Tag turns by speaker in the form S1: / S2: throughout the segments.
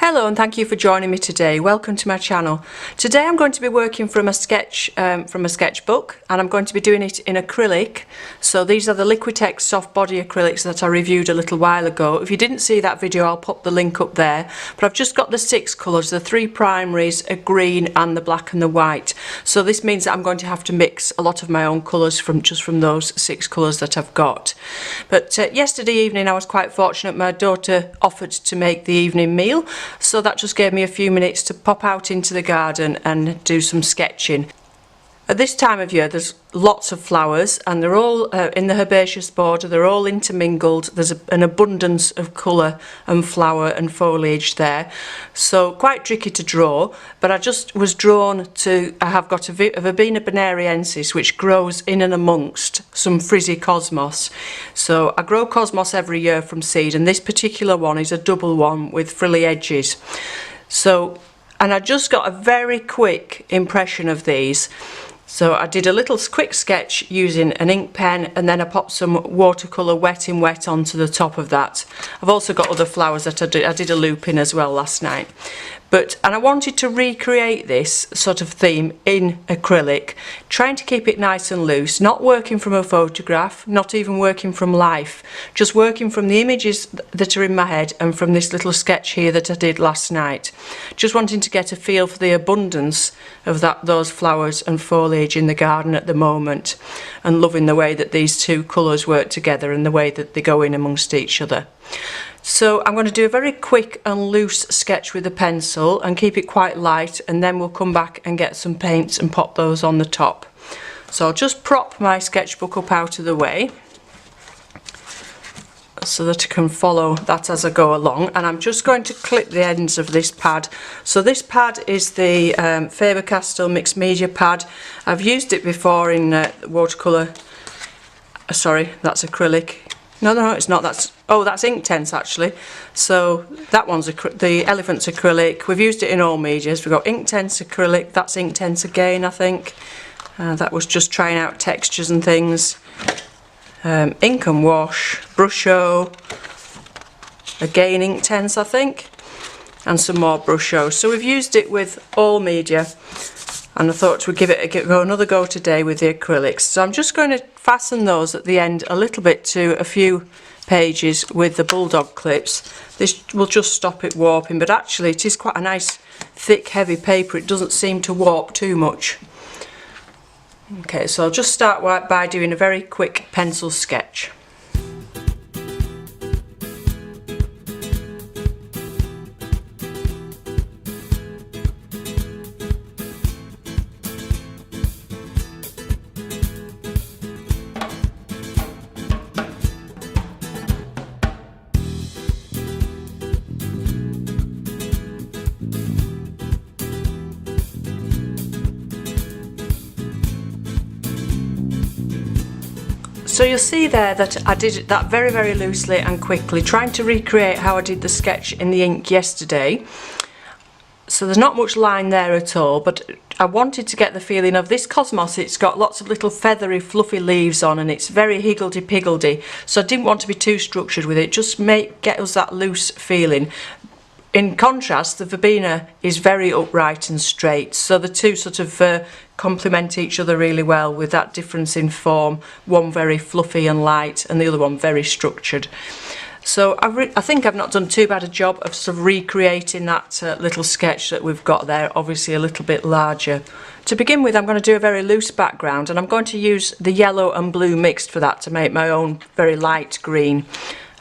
S1: Hello and thank you for joining me today. Welcome to my channel. Today I'm going to be working from a sketchbook, and I'm going to be doing it in acrylic. So these are the Liquitex soft body acrylics that I reviewed a little while ago. If you didn't see that video, I'll pop the link up there. But I've just got the 6 colours, the 3 primaries, a green and the black and the white. So this means that I'm going to have to mix a lot of my own colours from those 6 colours that I've got. But yesterday evening I was quite fortunate. My daughter offered to make the evening meal. So that just gave me a few minutes to pop out into the garden and do some sketching. At this time of year there's lots of flowers, and they're all in the herbaceous border, they're all intermingled. There's an abundance of colour and flower and foliage there, so quite tricky to draw, but I just was drawn to, I have got a Verbena bonariensis which grows in and amongst some frizzy cosmos. So I grow cosmos every year from seed, and this particular one is a double one with frilly edges. So, and I just got a very quick impression of these. So I did a little quick sketch using an ink pen, and then I popped some watercolour wet in wet onto the top of that. I've also got other flowers that I did a loop in as well last night. And I wanted to recreate this sort of theme in acrylic, trying to keep it nice and loose, not working from a photograph, not even working from life, just working from the images that are in my head and from this little sketch here that I did last night. Just wanting to get a feel for the abundance of those flowers and foliage in the garden at the moment, and loving the way that these two colours work together and the way that they go in amongst each other. So I'm going to do a very quick and loose sketch with a pencil and keep it quite light, and then we'll come back and get some paints and pop those on the top. So I'll just prop my sketchbook up out of the way so that I can follow that as I go along, and I'm just going to clip the ends of this pad. So this pad is the Faber Castell mixed media pad. I've used it before in watercolour, sorry, that's acrylic. No, it's not. That's Inktense actually. So that one's the elephant's acrylic. We've used it in all medias. We've got Inktense acrylic. That's Inktense again, I think. That was just trying out textures and things. Ink and wash, Brusho, again Inktense I think, and some more Brusho. So we've used it with all media, and I thought we'd give it another go today with the acrylics. So I'm just going to fasten those at the end a little bit to a few pages with the bulldog clips. This will just stop it warping, but actually it is quite a nice thick heavy paper. It doesn't seem to warp too much. Okay, so I'll just start by doing a very quick pencil sketch. So you'll see there that I did that very, very loosely and quickly, trying to recreate how I did the sketch in the ink yesterday. So there's not much line there at all, but I wanted to get the feeling of this cosmos. It's got lots of little feathery, fluffy leaves on, and it's very higgledy-piggledy. So I didn't want to be too structured with it, just get us that loose feeling. In contrast, the Verbena is very upright and straight, so the two sort of complement each other really well, with that difference in form, one very fluffy and light and the other one very structured. So I think I've not done too bad a job of sort of recreating that little sketch that we've got there, obviously a little bit larger. To begin with, I'm going to do a very loose background, and I'm going to use the yellow and blue mixed for that to make my own very light green.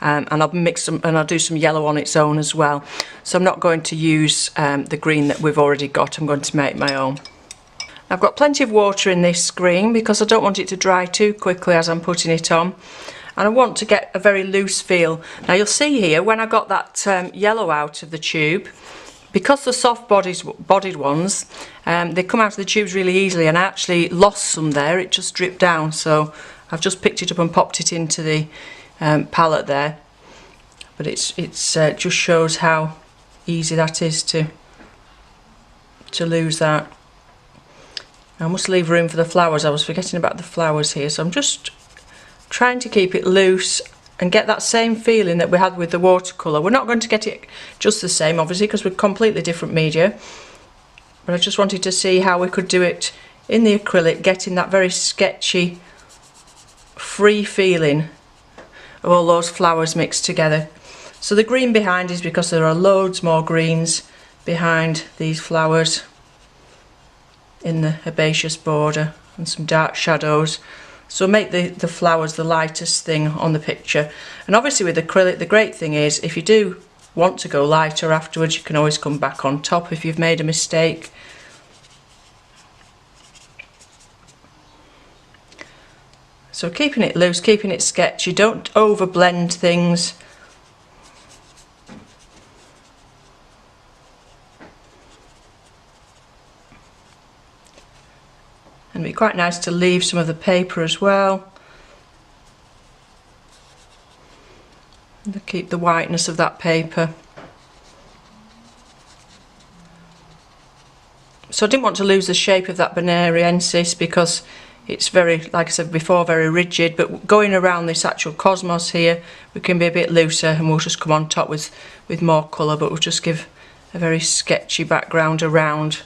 S1: And I'll mix some, and I'll do some yellow on its own as well. So I'm not going to use the green that we've already got. I'm going to make my own. I've got plenty of water in this green because I don't want it to dry too quickly as I'm putting it on, and I want to get a very loose feel. Now you'll see here when I got that yellow out of the tube, because the soft bodied ones, they come out of the tubes really easily, and I actually lost some there. It just dripped down, so I've just picked it up and popped it into the palette there. But it's just shows how easy that is to lose that. I must leave room for the flowers. I was forgetting about the flowers here, so I'm just trying to keep it loose and get that same feeling that we had with the watercolour. We're not going to get it just the same, obviously, because we're completely different media, but I just wanted to see how we could do it in the acrylic, getting that very sketchy, free feeling of all those flowers mixed together. So the green behind is because there are loads more greens behind these flowers in the herbaceous border, and some dark shadows. So make the flowers the lightest thing on the picture. And obviously with acrylic, the great thing is if you do want to go lighter afterwards, you can always come back on top if you've made a mistake. So keeping it loose, keeping it sketchy, don't over blend things. And it'd be quite nice to leave some of the paper as well. And to keep the whiteness of that paper. So I didn't want to lose the shape of that bonariensis because it's very, like I said before, very rigid, but going around this actual cosmos here, we can be a bit looser, and we'll just come on top with more colour, but we'll just give a very sketchy background around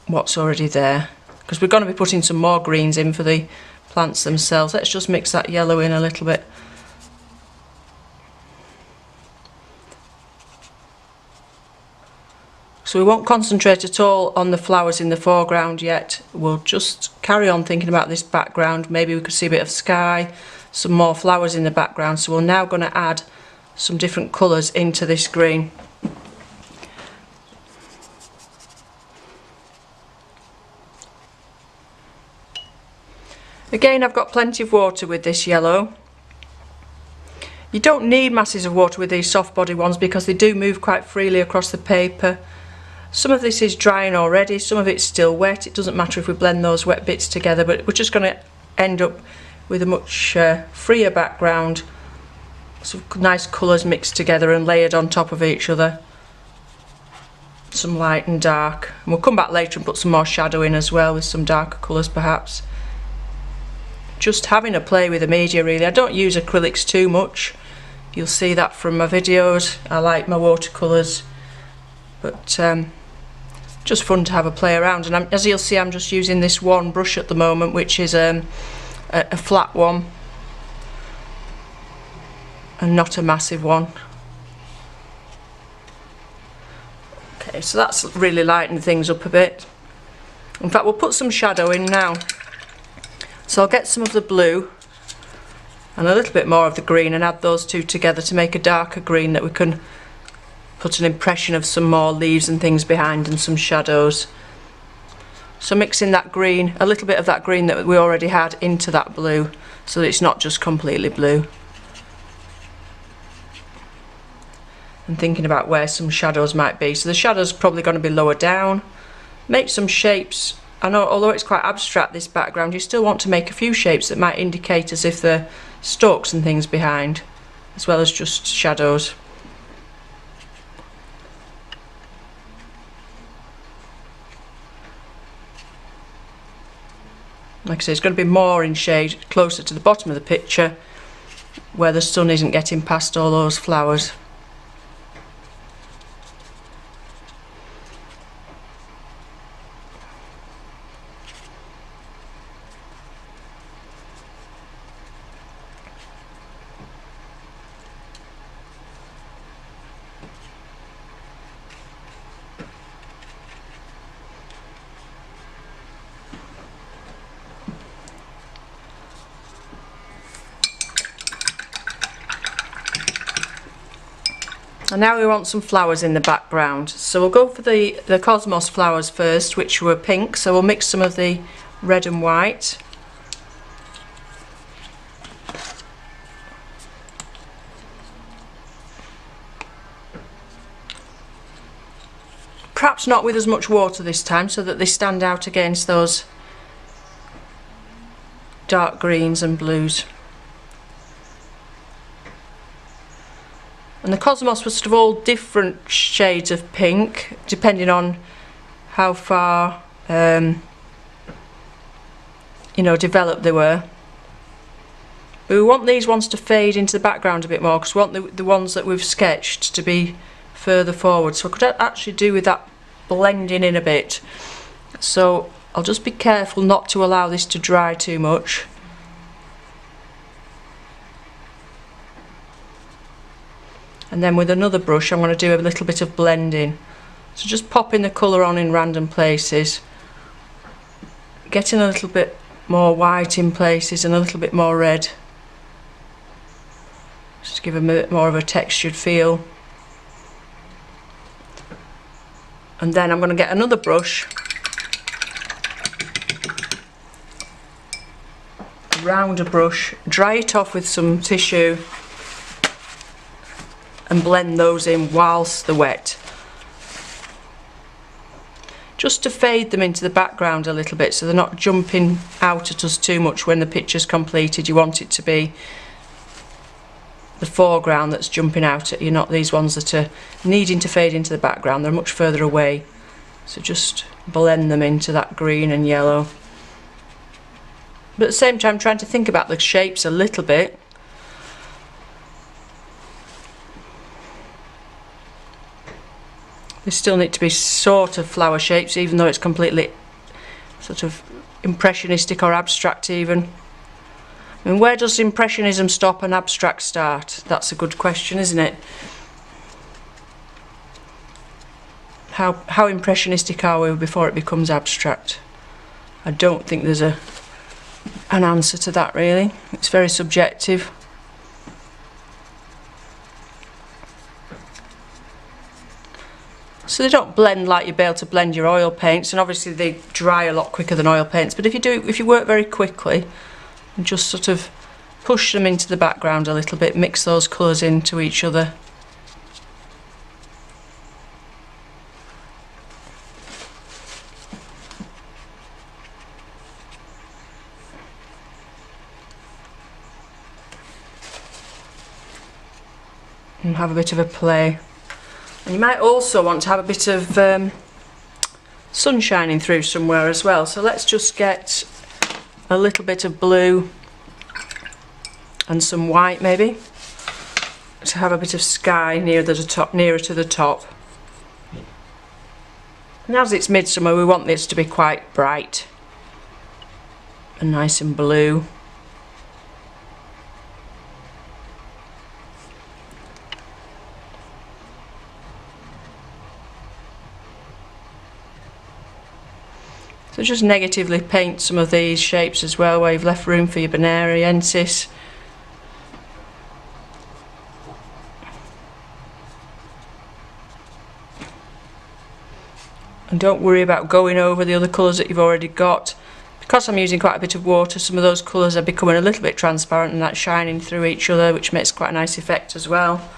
S1: what's already there. Because we're going to be putting some more greens in for the plants themselves. Let's just mix that yellow in a little bit. So we won't concentrate at all on the flowers in the foreground yet. We'll just carry on thinking about this background. Maybe we could see a bit of sky, some more flowers in the background. So we're now going to add some different colours into this green. Again, I've got plenty of water with this yellow. You don't need masses of water with these soft body ones because they do move quite freely across the paper. Some of this is drying already, some of it's still wet. It doesn't matter if we blend those wet bits together, but we're just going to end up with a much freer background. Some nice colours mixed together and layered on top of each other. Some light and dark. And we'll come back later and put some more shadow in as well with some darker colours perhaps. Just having a play with the media really. I don't use acrylics too much. You'll see that from my videos. I like my watercolours, but just fun to have a play around. And as you'll see, I'm just using this one brush at the moment, which is a flat one and not a massive one. Okay, so that's really lightened things up a bit. In fact, we'll put some shadow in now. So I'll get some of the blue and a little bit more of the green and add those two together to make a darker green that we can put an impression of some more leaves and things behind and some shadows. So mixing that green, a little bit of that green that we already had into that blue so that it's not just completely blue. And thinking about where some shadows might be. So the shadow's probably going to be lower down. Make some shapes. I know, although it's quite abstract, this background, you still want to make a few shapes that might indicate as if they're stalks and things behind, as well as just shadows. Like I say, it's going to be more in shade closer to the bottom of the picture, where the sun isn't getting past all those flowers. And now we want some flowers in the background. So we'll go for the Cosmos flowers first, which were pink. So we'll mix some of the red and white. Perhaps not with as much water this time, so that they stand out against those dark greens and blues. And the Cosmos was sort of all different shades of pink, depending on how far, you know, developed they were. But we want these ones to fade into the background a bit more because we want the ones that we've sketched to be further forward. So I could actually do with that blending in a bit. So I'll just be careful not to allow this to dry too much. And then with another brush I'm going to do a little bit of blending. So just popping the colour on in random places, getting a little bit more white in places and a little bit more red, just to give a bit more of a textured feel. And then I'm going to get another brush, a rounder brush, dry it off with some tissue and blend those in whilst they're wet. Just to fade them into the background a little bit so they're not jumping out at us too much when the picture's completed. You want it to be the foreground that's jumping out at you, not these ones that are needing to fade into the background. They're much further away. So just blend them into that green and yellow. But at the same time trying to think about the shapes a little bit. They still need to be sort of flower shapes, even though it's completely sort of impressionistic or abstract even. I mean, where does impressionism stop and abstract start? That's a good question, isn't it? How impressionistic are we before it becomes abstract? I don't think there's an answer to that really. It's very subjective. So they don't blend like you'd be able to blend your oil paints, and obviously they dry a lot quicker than oil paints, but if you work very quickly and just sort of push them into the background a little bit, mix those colours into each other. And have a bit of a play. And you might also want to have a bit of sun shining through somewhere as well. So let's just get a little bit of blue and some white maybe to have a bit of sky nearer to the top. And as it's midsummer, we want this to be quite bright and nice and blue. So just negatively paint some of these shapes as well, where you've left room for your Bonariensis. And don't worry about going over the other colours that you've already got. Because I'm using quite a bit of water, some of those colours are becoming a little bit transparent and that's shining through each other, which makes quite a nice effect as well.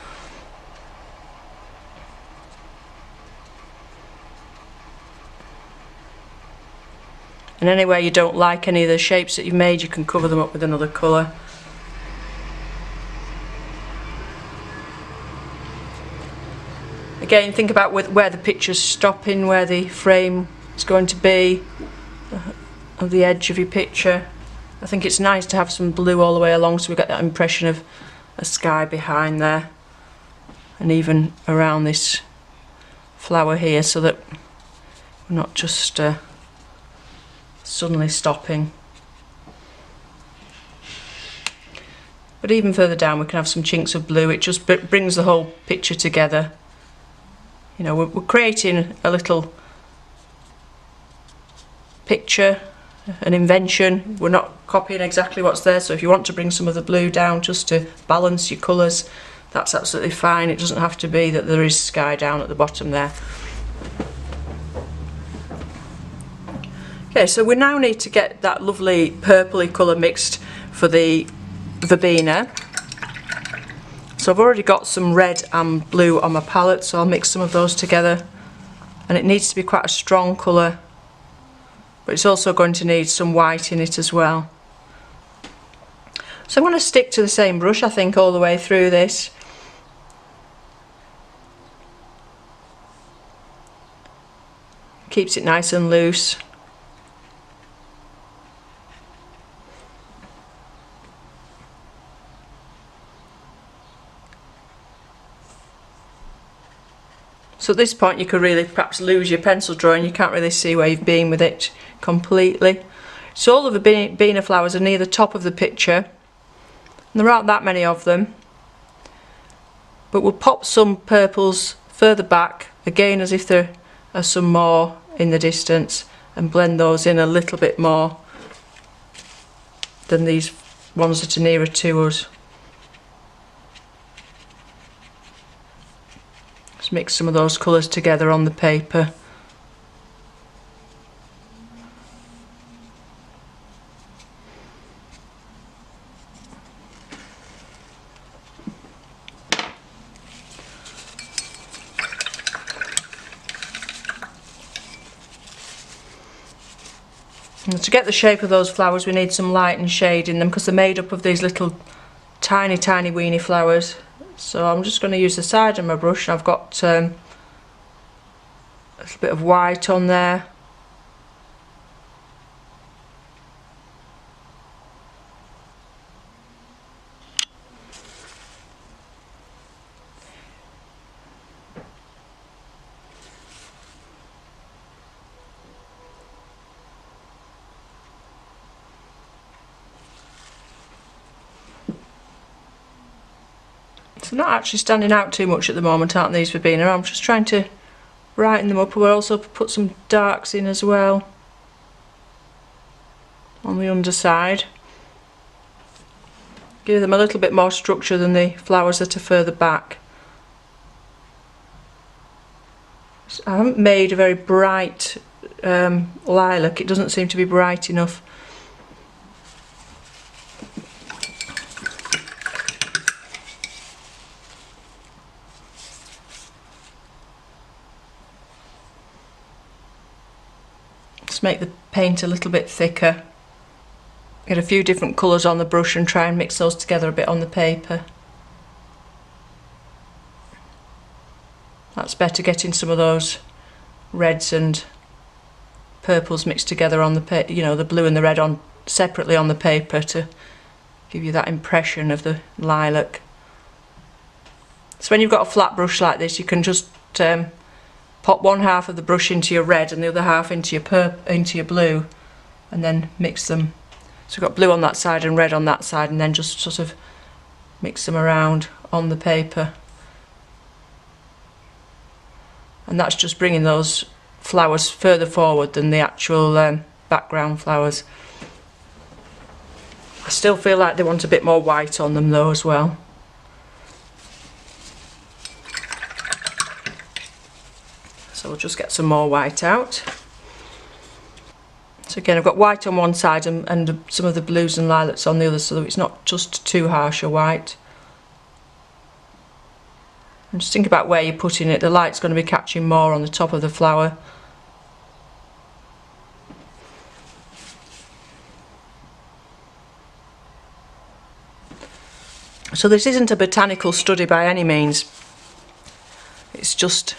S1: And anywhere you don't like any of the shapes that you've made, you can cover them up with another colour. Again, think about where the picture's stopping, where the frame is going to be, on the edge of your picture. I think it's nice to have some blue all the way along so we get that impression of a sky behind there. And even around this flower here, so that we're not just suddenly stopping. But even further down we can have some chinks of blue. It just brings the whole picture together. You know, we're creating a little picture, an invention. We're not copying exactly what's there, so if you want to bring some of the blue down just to balance your colours, that's absolutely fine. It doesn't have to be that there is sky down at the bottom there. Okay, so we now need to get that lovely purpley colour mixed for the verbena. So I've already got some red and blue on my palette, so I'll mix some of those together. And it needs to be quite a strong colour, but it's also going to need some white in it as well. So I'm going to stick to the same brush, I think, all the way through this. Keeps it nice and loose. So at this point you could really perhaps lose your pencil drawing. You can't really see where you've been with it completely. So all of the Verbena flowers are near the top of the picture. And there aren't that many of them. But we'll pop some purples further back, again as if there are some more in the distance, and blend those in a little bit more than these ones that are nearer to us. Just mix some of those colours together on the paper. And to get the shape of those flowers we need some light and shade in them, because they're made up of these little tiny weeny flowers. So I'm just going to use the side of my brush. I've got a little bit of white on there. They're not actually standing out too much at the moment, aren't these Verbena? I'm just trying to brighten them up. We'll also put some darks in as well on the underside. Give them a little bit more structure than the flowers that are further back. I haven't made a very bright lilac. It doesn't seem to be bright enough. Make the paint a little bit thicker. Get a few different colours on the brush and try and mix those together a bit on the paper. That's better, getting some of those reds and purples mixed together on the paper, you know, the blue and the red on separately on the paper to give you that impression of the lilac. So when you've got a flat brush like this, you can just pop one half of the brush into your red and the other half into your blue, and then mix them. So we've got blue on that side and red on that side, and then just sort of mix them around on the paper. And that's just bringing those flowers further forward than the actual background flowers. I still feel like they want a bit more white on them though as well. So we'll just get some more white out. So again, I've got white on one side and some of the blues and lilacs on the other, so that it's not just too harsh a white. And just think about where you're putting it. The light's going to be catching more on the top of the flower. So this isn't a botanical study by any means. It's just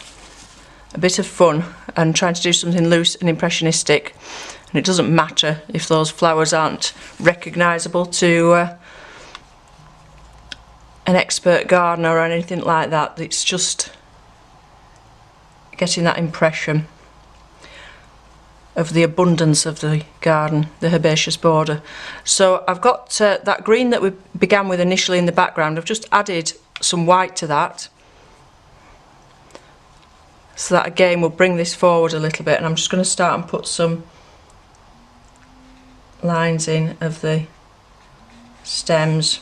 S1: a bit of fun and trying to do something loose and impressionistic, and it doesn't matter if those flowers aren't recognisable to an expert gardener or anything like that. It's just getting that impression of the abundance of the garden, the herbaceous border. So I've got that green that we began with initially in the background. I've just added some white to that. So that again will bring this forward a little bit, and I'm just going to start and put some lines in of the stems.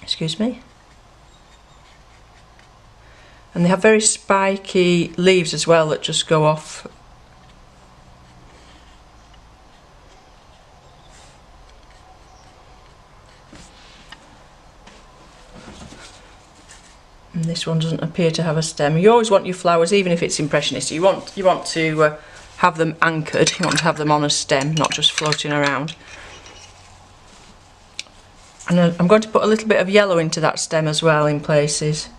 S1: Excuse me. And they have very spiky leaves as well that just go off. And this one doesn't appear to have a stem. You always want your flowers, even if it's impressionist, you want to have them anchored. You want to have them on a stem, not just floating around. And I'm going to put a little bit of yellow into that stem as well in places.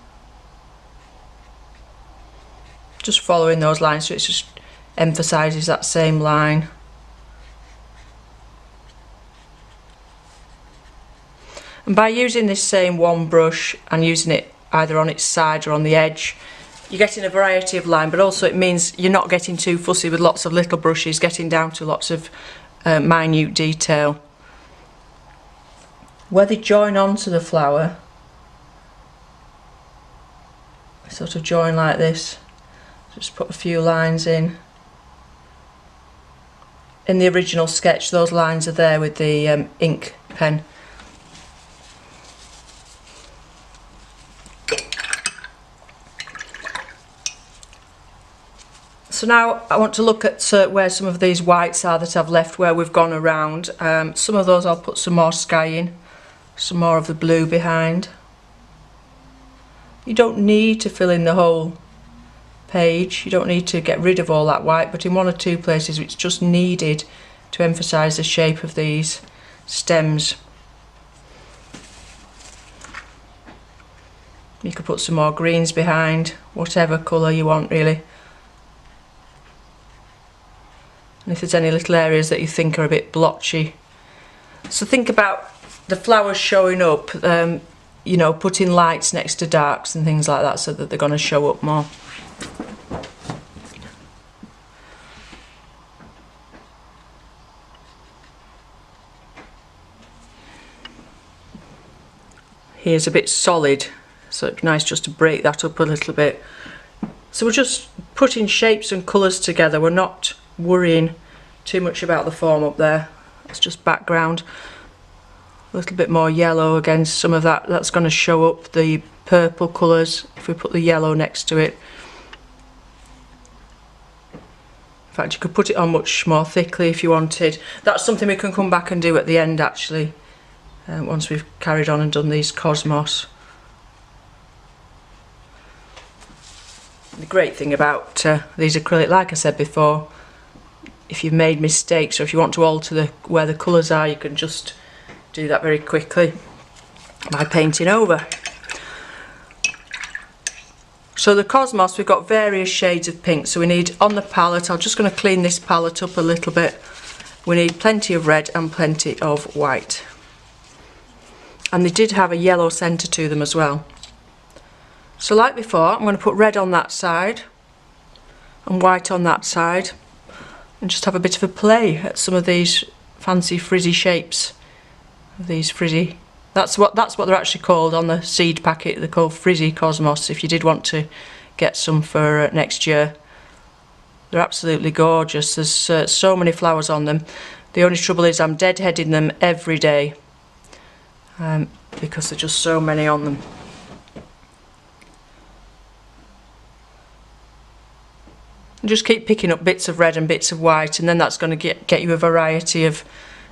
S1: Just following those lines, so it just emphasises that same line. And by using this same one brush and using it either on its side or on the edge. You're getting a variety of line, but also it means you're not getting too fussy with lots of little brushes, getting down to lots of minute detail. Where they join onto the flower, sort of join like this. Just put a few lines in. In the original sketch, those lines are there with the ink pen. So now I want to look at where some of these whites are that I've left where we've gone around. Some of those I'll put some more sky in, some more of the blue behind. You don't need to fill in the whole page, you don't need to get rid of all that white, but in one or two places it's just needed to emphasise the shape of these stems. You could put some more greens behind, whatever colour you want really. And if there's any little areas that you think are a bit blotchy. So think about the flowers showing up, you know, putting lights next to darks and things like that so that they're going to show up more. Here's a bit solid, so it'd be nice just to break that up a little bit. So we're just putting shapes and colours together, we're not worrying too much about the form up there. It's just background. A little bit more yellow against some of that, that's going to show up the purple colours if we put the yellow next to it. In fact, you could put it on much more thickly if you wanted. That's something we can come back and do at the end actually, once we've carried on and done these Cosmos. The great thing about these acrylic, like I said before, if you've made mistakes or if you want to alter where the colours are, you can just do that very quickly by painting over. So the Cosmos, we've got various shades of pink, so we need on the palette, I'm just going to clean this palette up a little bit, we need plenty of red and plenty of white. And they did have a yellow centre to them as well. So like before, I'm going to put red on that side and white on that side and just have a bit of a play at some of these fancy frizzy shapes. These frizzy, that's what they're actually called on the seed packet. They're called frizzy Cosmos if you did want to get some for next year. They're absolutely gorgeous. There's so many flowers on them. The only trouble is I'm deadheading them every day because there's just so many on them. And just keep picking up bits of red and bits of white, and then that's going to get you a variety of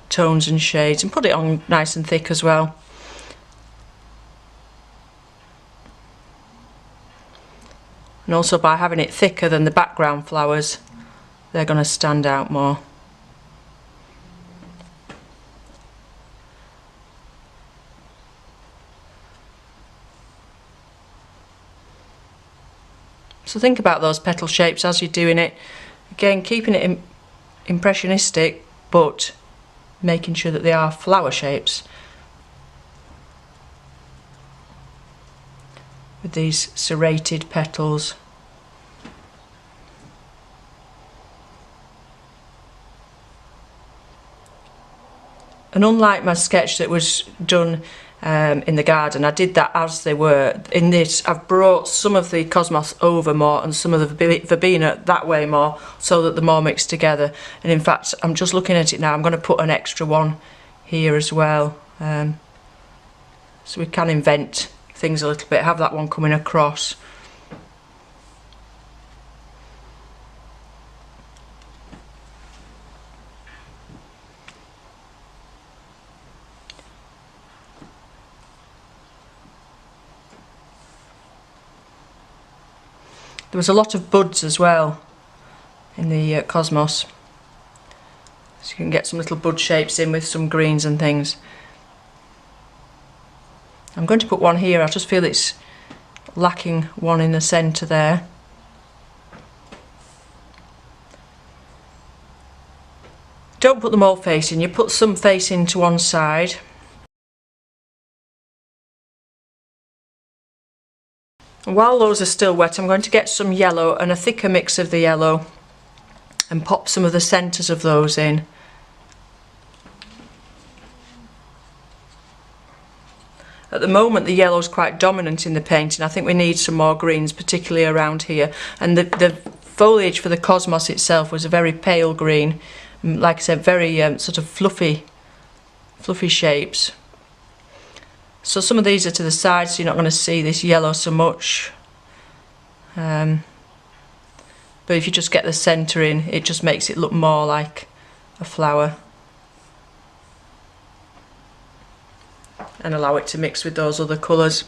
S1: tones and shades, and put it on nice and thick as well. And also by having it thicker than the background flowers, they're going to stand out more. So think about those petal shapes as you're doing it. Again, keeping it impressionistic, but making sure that they are flower shapes. With these serrated petals. And unlike my sketch that was done in the garden, I did that as they were. In this, I've brought some of the Cosmos over more and some of the Verbena that way more, so that they're more mixed together. And in fact, I'm just looking at it now, I'm going to put an extra one here as well. So we can invent things a little bit, have that one coming across. There was a lot of buds as well in the Cosmos, so you can get some little bud shapes in with some greens and things. I'm going to put one here, I just feel it's lacking one in the centre there. Don't put them all facing, you put some facing to one side. And while those are still wet, I'm going to get some yellow and a thicker mix of the yellow and pop some of the centres of those in. At the moment the yellow is quite dominant in the painting. I think we need some more greens, particularly around here. And the foliage for the Cosmos itself was a very pale green, like I said, very sort of fluffy shapes. So some of these are to the side, so you're not going to see this yellow so much. But if you just get the centre in, it just makes it look more like a flower. And allow it to mix with those other colours.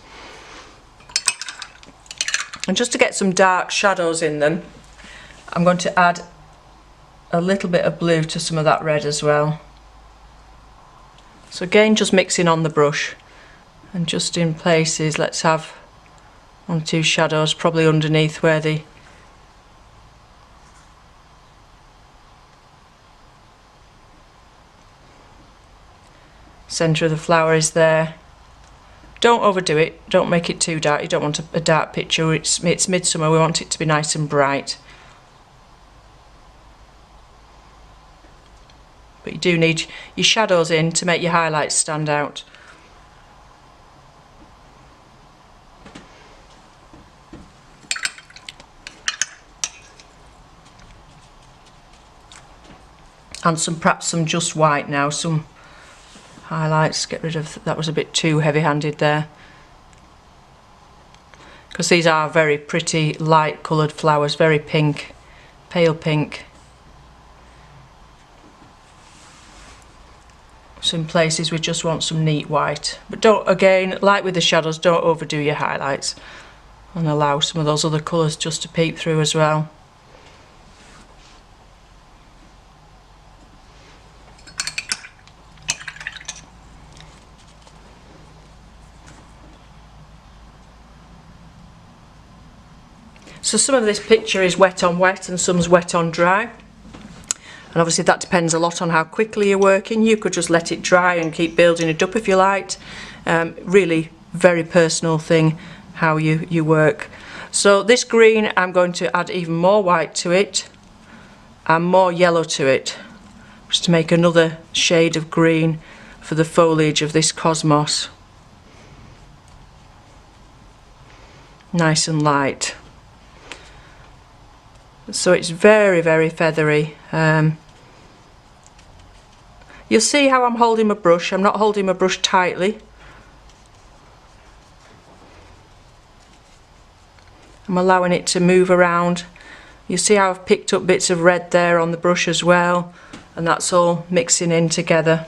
S1: And just to get some dark shadows in them, I'm going to add a little bit of blue to some of that red as well. So again, just mixing on the brush, and just in places, let's have 1 or 2 shadows probably underneath where the centre of the flower is there. Don't overdo it, don't make it too dark. You don't want a dark picture. It's midsummer, we want it to be nice and bright. But you do need your shadows in to make your highlights stand out. And perhaps some just white now, some highlights. Get rid of that, was a bit too heavy-handed there, because these are very pretty light coloured flowers, very pink, pale pink. Some places we just want some neat white, but don't, again, like with the shadows, don't overdo your highlights, and allow some of those other colours just to peep through as well. So some of this picture is wet on wet and some's wet on dry. And obviously that depends a lot on how quickly you're working. You could just let it dry and keep building it up if you liked. Really very personal thing how you work. So this green, I'm going to add even more white to it and more yellow to it, just to make another shade of green for the foliage of this Cosmos. Nice and light. So it's very, very feathery. You'll see how I'm holding my brush. I'm not holding my brush tightly. I'm allowing it to move around. You see how I've picked up bits of red there on the brush as well, and that's all mixing in together.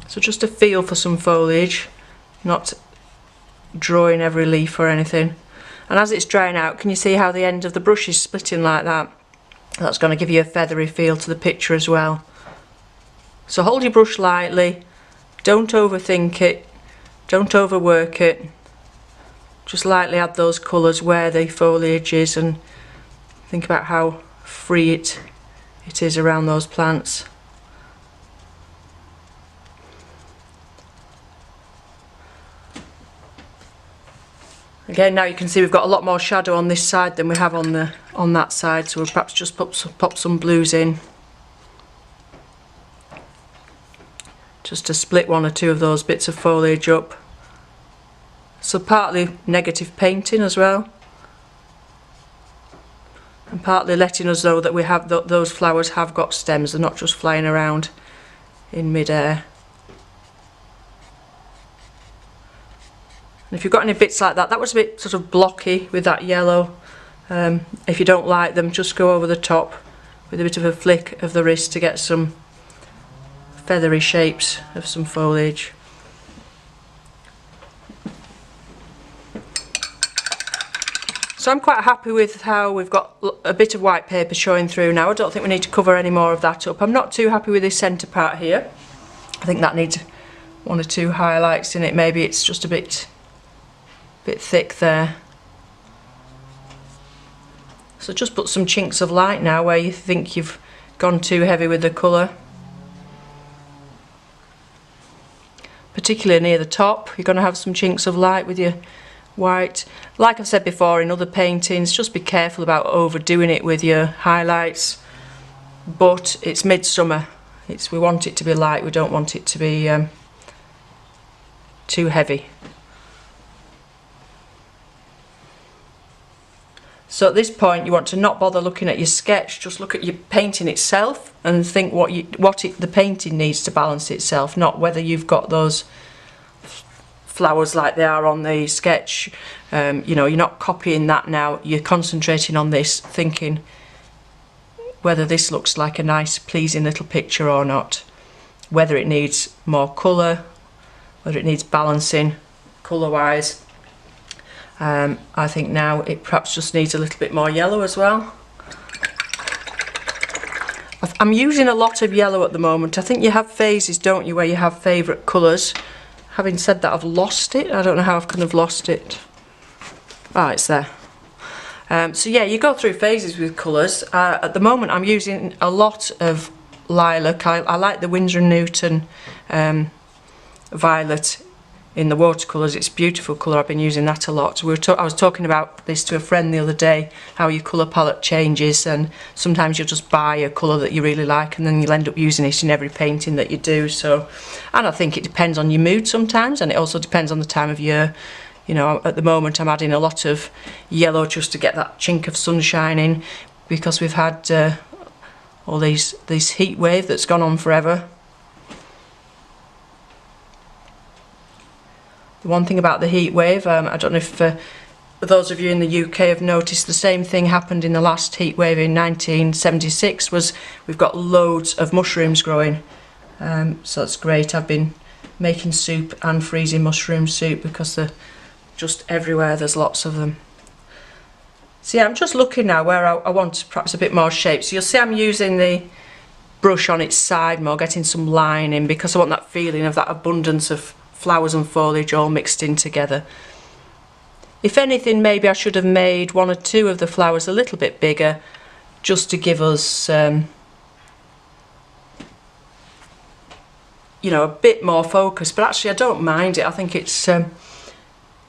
S1: So just a feel for some foliage, not drawing every leaf or anything. And as it's drying out, can you see how the end of the brush is splitting like that? That's going to give you a feathery feel to the picture as well. So hold your brush lightly, don't overthink it, don't overwork it. Just lightly add those colours where the foliage is, and think about how free it is around those plants. Again, now you can see we've got a lot more shadow on this side than we have on that side, so we'll perhaps just pop some blues in, just to split 1 or 2 of those bits of foliage up. So partly negative painting as well, and partly letting us know that we have those flowers have got stems, they're not just flying around in mid-air. And if you've got any bits like that, that was a bit sort of blocky with that yellow. If you don't like them, just go over the top with a bit of a flick of the wrist to get some feathery shapes of some foliage. So I'm quite happy with how we've got a bit of white paper showing through now. I don't think we need to cover any more of that up. I'm not too happy with this centre part here. I think that needs 1 or 2 highlights in it. Maybe it's just a bit thick there. So just put some chinks of light now where you think you've gone too heavy with the colour. Particularly near the top, you're going to have some chinks of light with your white. Like I've said before in other paintings, just be careful about overdoing it with your highlights. But it's midsummer. We want it to be light, we don't want it to be too heavy. So at this point you want to not bother looking at your sketch, just look at your painting itself and think the painting needs to balance itself, not whether you've got those flowers like they are on the sketch. You know, you're not copying that now, you're concentrating on this, thinking whether this looks like a nice pleasing little picture or not, whether it needs more colour, whether it needs balancing colour wise. I think now it perhaps just needs a little bit more yellow as well. I'm using a lot of yellow at the moment. I think you have phases, don't you, where you have favourite colours. Having said that, I've lost it. I don't know how I could have lost it. Ah, it's there. So yeah, you go through phases with colours. At the moment I'm using a lot of lilac. I like the Winsor & Newton violet in the watercolours. It's a beautiful colour, I've been using that a lot. I was talking about this to a friend the other day, how your colour palette changes, and sometimes you'll just buy a colour that you really like and then you'll end up using it in every painting that you do. So, and I think it depends on your mood sometimes, and it also depends on the time of year. You know, at the moment I'm adding a lot of yellow just to get that chink of sunshine in, because we've had all this heat wave that's gone on forever. The one thing about the heat wave, I don't know if those of you in the UK have noticed, the same thing happened in the last heat wave in 1976, was we've got loads of mushrooms growing. So that's great. I've been making soup and freezing mushroom soup because they're just everywhere, there's lots of them. So yeah, I'm just looking now where I want perhaps a bit more shape. So you'll see I'm using the brush on its side more, getting some line in, because I want that feeling of that abundance of flowers and foliage all mixed in together. If anything, maybe I should have made one or two of the flowers a little bit bigger, just to give us you know, a bit more focus. But actually I don't mind it, I think it's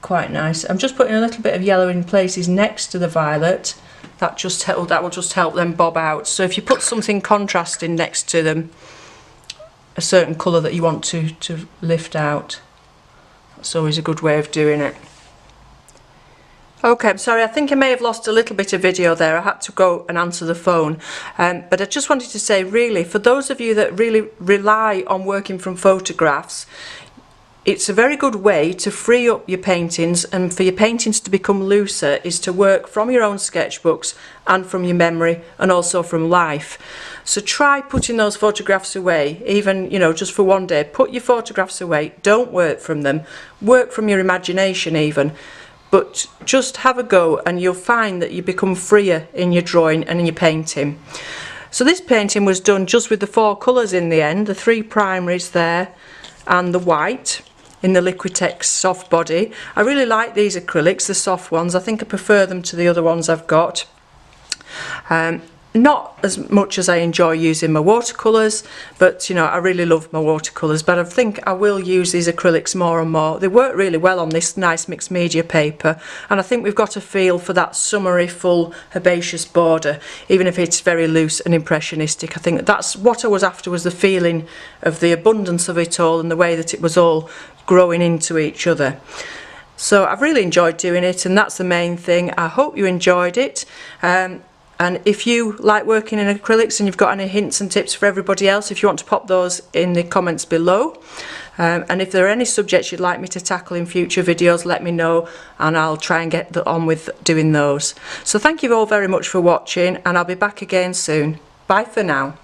S1: quite nice. I'm just putting a little bit of yellow in places next to the violet. That will just help them bob out. So if you put something contrasting next to them, a certain colour that you want to lift out, that's always a good way of doing it. Okay, I'm sorry, I think I may have lost a little bit of video there. I had to go and answer the phone. But I just wanted to say, really, for those of you that really rely on working from photographs, it's a very good way to free up your paintings, and for your paintings to become looser is to work from your own sketchbooks and from your memory and also from life. So try putting those photographs away, even, you know, just for one day. Put your photographs away, don't work from them, work from your imagination even, but just have a go and you'll find that you become freer in your drawing and in your painting. So this painting was done just with the 4 colours in the end, the 3 primaries there and the white in the Liquitex soft body. I really like these acrylics, the soft ones. I think I prefer them to the other ones I've got. Not as much as I enjoy using my watercolours, but you know, I really love my watercolours, but I think I will use these acrylics more and more. They work really well on this nice mixed media paper, and I think we've got a feel for that summery full herbaceous border, even if it's very loose and impressionistic. I think that's what I was after, was the feeling of the abundance of it all and the way that it was all growing into each other. So I've really enjoyed doing it, and that's the main thing. I hope you enjoyed it. And if you like working in acrylics and you've got any hints and tips for everybody else, if you want to pop those in the comments below. And if there are any subjects you'd like me to tackle in future videos, let me know and I'll try and get on with doing those. So thank you all very much for watching, and I'll be back again soon. Bye for now.